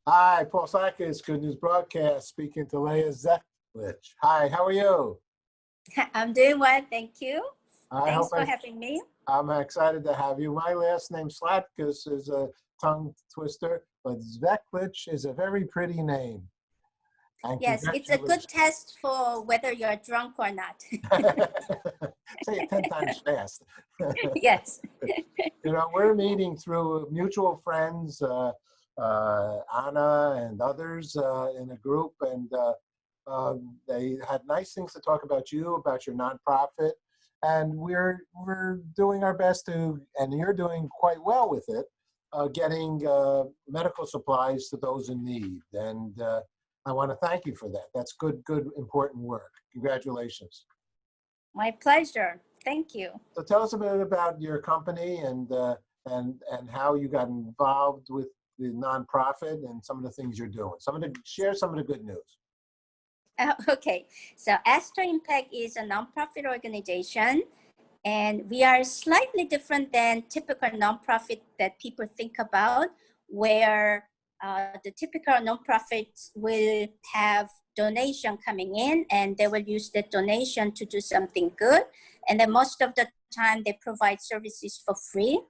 Hi, Paul Sakis, Good News Broadcast, speaking to Leah Zveglich. Hi, how are you? I'm doing well, thank you. I Thanks hope for having me. I'm excited to have you. My last name, Slatkus, is a tongue twister, but Zveglich is a very pretty name. And Yes, it's a good test for whether you're drunk or not. Say it 10 times fast. Yes. We're meeting through mutual friends, Anna and others in a group, and they had nice things to talk about you, about your nonprofit, and we're doing our best to, and you're doing quite well with it, getting medical supplies to those in need. And I want to thank you for that. That's good, important work. Congratulations. My pleasure. Thank you. So tell us a bit about your company and how you got involved with the nonprofit and some of the things you're doing. Share some of the good news. Okay, so Aster Impact is a nonprofit organization, and we are slightly different than typical nonprofit that people think about, where the typical nonprofits will have donation coming in and they will use the donation to do something good. And then most of the time they provide services for free.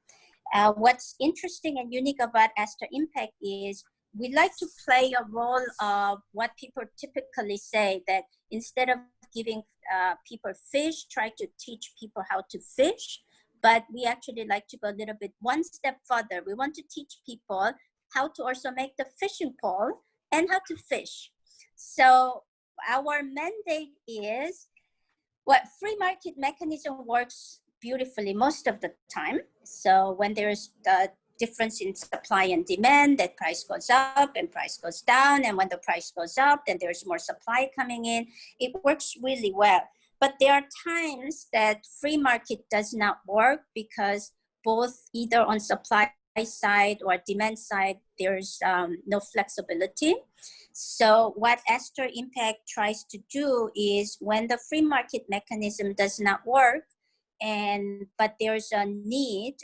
What's interesting and unique about Aster Impact is we like to play a role of what people typically say, that instead of giving people fish, try to teach people how to fish. But we actually like to go a little bit one step further. We want to teach people how to also make the fishing pole and how to fish. So our mandate is what free market mechanism works beautifully most of the time. So when there's the difference in supply and demand, that price goes up and price goes down. And when the price goes up, then there's more supply coming in. It works really well. But there are times that free market does not work because both either on supply side or demand side, there's no flexibility. So what Aster Impact tries to do is when the free market mechanism does not work, but there's a need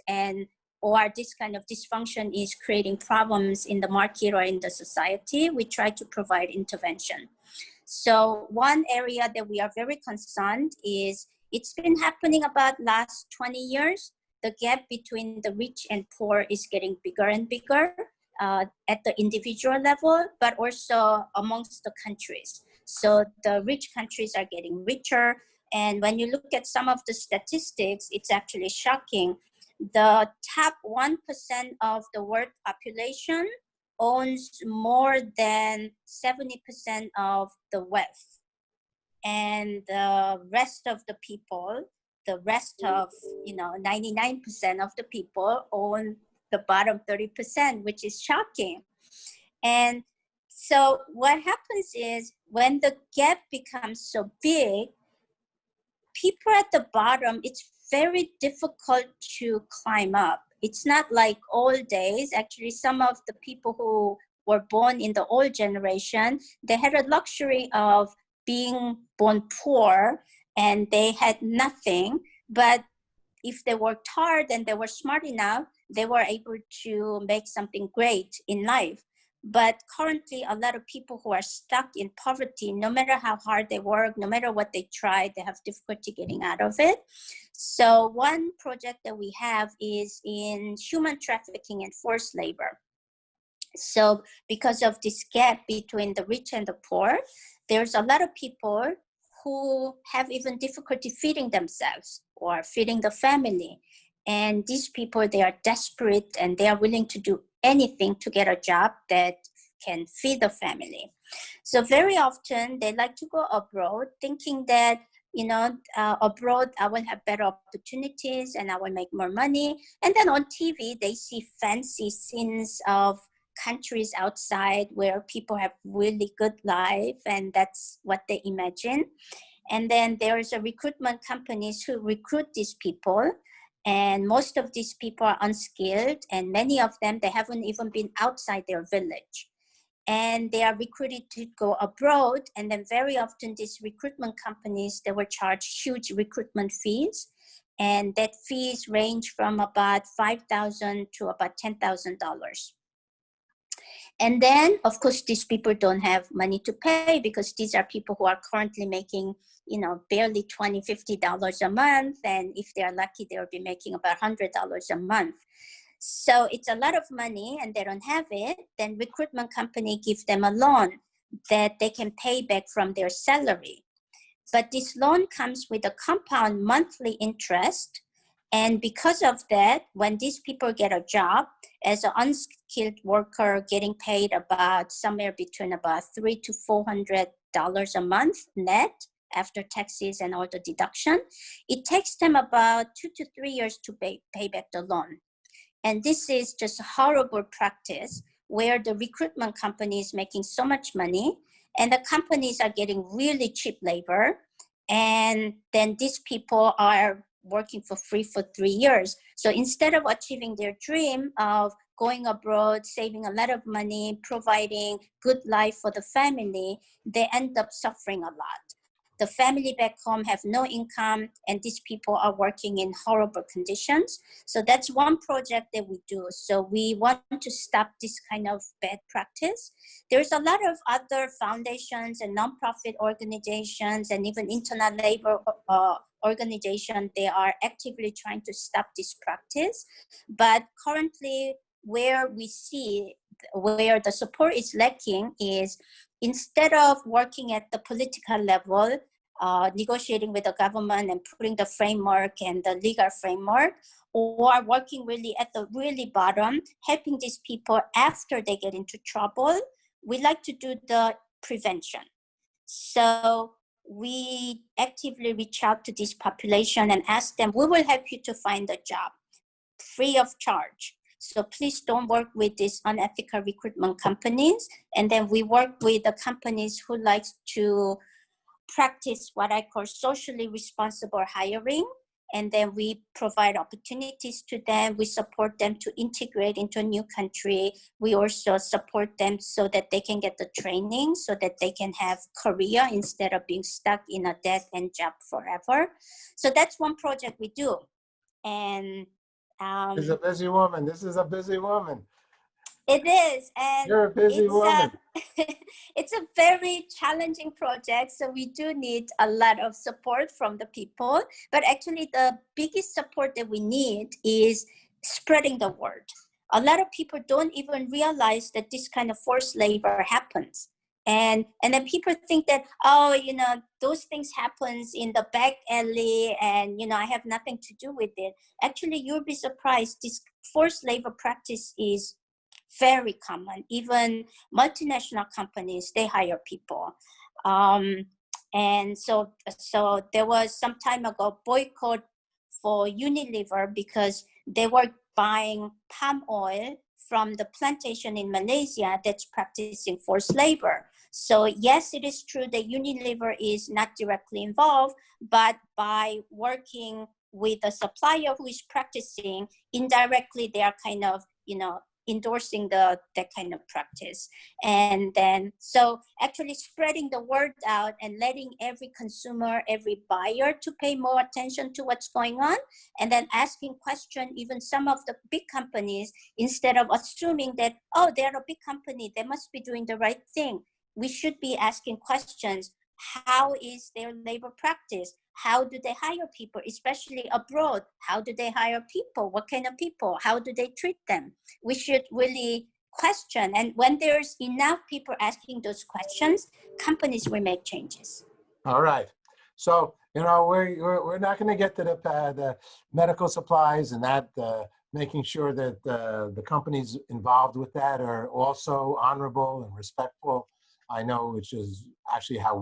or this kind of dysfunction is creating problems in the market or in the society, we try to provide intervention. So one area that we are very concerned is it's been happening about last 20 years. The gap between the rich and poor is getting bigger and bigger at the individual level, but also amongst the countries. So the rich countries are getting richer. And when you look at some of the statistics, it's actually shocking. The top 1% of the world population owns more than 70% of the wealth. And the rest of the people, the rest of 99% of the people own the bottom 30%, which is shocking. And so what happens is when the gap becomes so big, people at the bottom, it's very difficult to climb up. It's not like old days. Actually, some of the people who were born in the old generation, they had a luxury of being born poor and they had nothing. But if they worked hard and they were smart enough, they were able to make something great in life. But currently, a lot of people who are stuck in poverty, no matter how hard they work, no matter what they try, they have difficulty getting out of it. So one project that we have is in human trafficking and forced labor. So because of this gap between the rich and the poor, there's a lot of people who have even difficulty feeding themselves or feeding the family. And these people, they are desperate and they are willing to do anything to get a job that can feed the family. So very often they like to go abroad thinking that, abroad I will have better opportunities and I will make more money. And then on TV, they see fancy scenes of countries outside where people have really good life, and that's what they imagine. And then there's a recruitment companies who recruit these people, and most of these people are unskilled, and many of them, they haven't even been outside their village. And they are recruited to go abroad, and then very often these recruitment companies, they will charge huge recruitment fees, and that fees range from about $5,000 to about $10,000. And then, of course, these people don't have money to pay because these are people who are currently making, barely $20, $50 a month. And if they're lucky, they'll be making about $100 a month. So it's a lot of money and they don't have it. Then recruitment company gives them a loan that they can pay back from their salary. But this loan comes with a compound monthly interest. And because of that, when these people get a job as an unskilled worker, getting paid about somewhere between about $300 to $400 a month net after taxes and all the deduction, it takes them about 2 to 3 years to pay back the loan. And this is just a horrible practice where the recruitment company is making so much money and the companies are getting really cheap labor. And then these people are working for free for 3 years. So instead of achieving their dream of going abroad, saving a lot of money, providing good life for the family, they end up suffering a lot. The family back home have no income and these people are working in horrible conditions. So that's one project that we do. So we want to stop this kind of bad practice. There's a lot of other foundations and nonprofit organizations and even internal labor organizations. They are actively trying to stop this practice. But currently where we see where the support is lacking is instead of working at the political level, negotiating with the government and putting the framework and the legal framework, or working really at the really bottom, helping these people after they get into trouble, we like to do the prevention. So we actively reach out to this population and ask them, we will help you to find a job free of charge. So please don't work with these unethical recruitment companies. And then we work with the companies who like to practice what I call socially responsible hiring. And then we provide opportunities to them. We support them to integrate into a new country. We also support them so that they can get the training so that they can have career instead of being stuck in a dead-end job forever. So that's one project we do. And This is a busy woman. This is a busy woman. it is, and You're a busy woman. it's a very challenging project. So we do need a lot of support from the people. But actually, the biggest support that we need is spreading the word. A lot of people don't even realize that this kind of forced labor happens. And then people think that, oh, those things happens in the back alley and, I have nothing to do with it. Actually, you'll be surprised. This forced labor practice is very common. Even multinational companies, they hire people. And so there was some time ago boycott for Unilever because they were buying palm oil from the plantation in Malaysia that's practicing forced labor. So yes, it is true that Unilever is not directly involved, but by working with a supplier who is practicing, indirectly they are kind of, endorsing that kind of practice. And then, so actually spreading the word out and letting every consumer, every buyer to pay more attention to what's going on, and then asking questions, even some of the big companies, instead of assuming that, oh, they're a big company, they must be doing the right thing. We should be asking questions. How is their labor practice? How do they hire people, especially abroad? How do they hire people? What kind of people? How do they treat them? We should really question. And when there's enough people asking those questions, companies will make changes. All right. So, we're not going to get to the medical supplies and that, making sure that the companies involved with that are also honorable and respectful. I know, which is actually how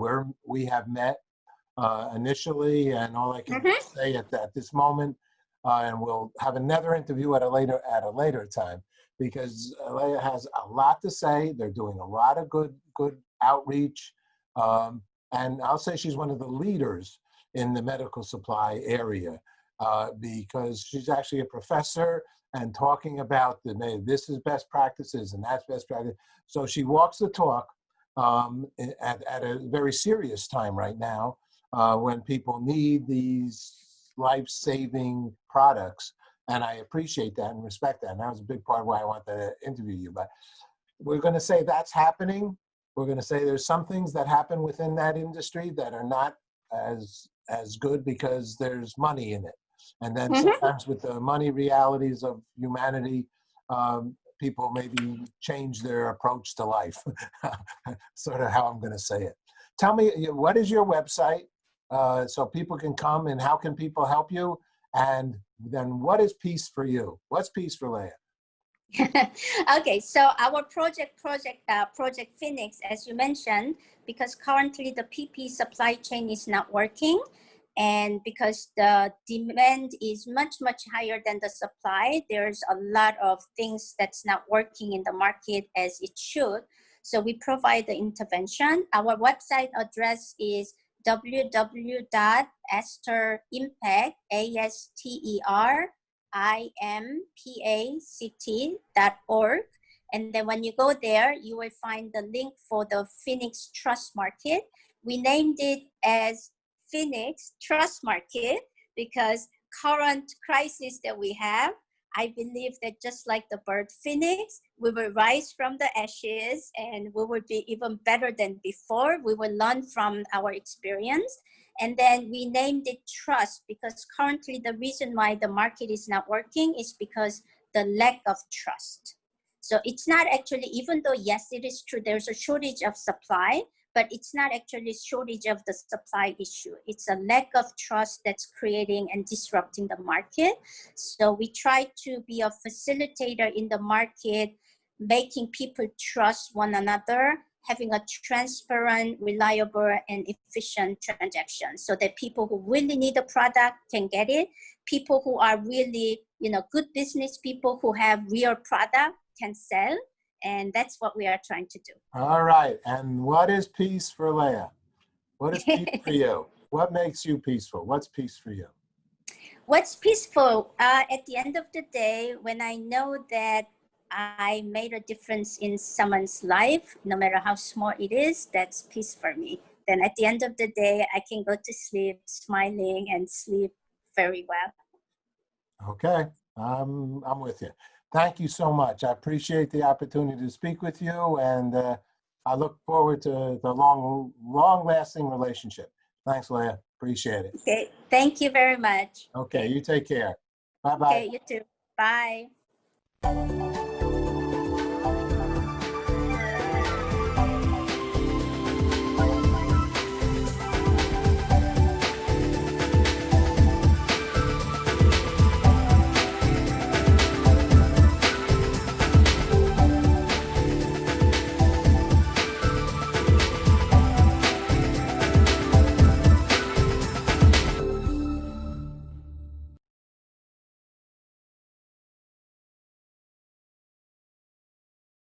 we have met initially, and all I can say at this moment, and we'll have another interview at a later time, because Leah has a lot to say. They're doing a lot of good outreach, and I'll say she's one of the leaders in the medical supply area, because she's actually a professor and talking about this is best practices and that's best practice. So she walks the talk at a very serious time right now, when people need these life-saving products. And I appreciate that and respect that. And that was a big part of why I wanted to interview you. But we're going to say that's happening. We're going to say there's some things that happen within that industry that are not as good because there's money in it. And then sometimes with the money realities of humanity, people maybe change their approach to life. Sort of how I'm going to say it. Tell me, what is your website so people can come, and how can people help you? And then what is peace for you? What's peace for Leah? Okay, so our project Phoenix, as you mentioned, because currently the PP supply chain is not working, and because the demand is much higher than the supply, there's a lot of things that's not working in the market as it should. So we provide the intervention. Our website address is www.asterimpact, ASTERIMPACT.org. And then when you go there, you will find the link for the Phoenix Trust Market. We named it as Phoenix Trust Market because current crisis that we have, I believe that just like the bird phoenix, we will rise from the ashes and we will be even better than before. We will learn from our experience. And then we named it trust because currently the reason why the market is not working is because the lack of trust. So it's not actually, even though yes, it is true, there's a shortage of supply, but it's not actually a shortage of the supply issue. It's a lack of trust that's creating and disrupting the market. So we try to be a facilitator in the market, making people trust one another, having a transparent, reliable, and efficient transaction so that people who really need a product can get it. People who are really, good business people who have real product can sell. And that's what we are trying to do. All right. And what is peace for Leah? What is peace for you? What makes you peaceful? What's peace for you? What's peaceful? At the end of the day, when I know that I made a difference in someone's life, no matter how small it is, that's peace for me. Then at the end of the day, I can go to sleep smiling and sleep very well. Okay. I'm with you. Thank you so much. I appreciate the opportunity to speak with you, and I look forward to the long-lasting relationship. Thanks, Leah. Appreciate it. Okay. Thank you very much. Okay. You take care. Bye-bye. Okay, you too. Bye.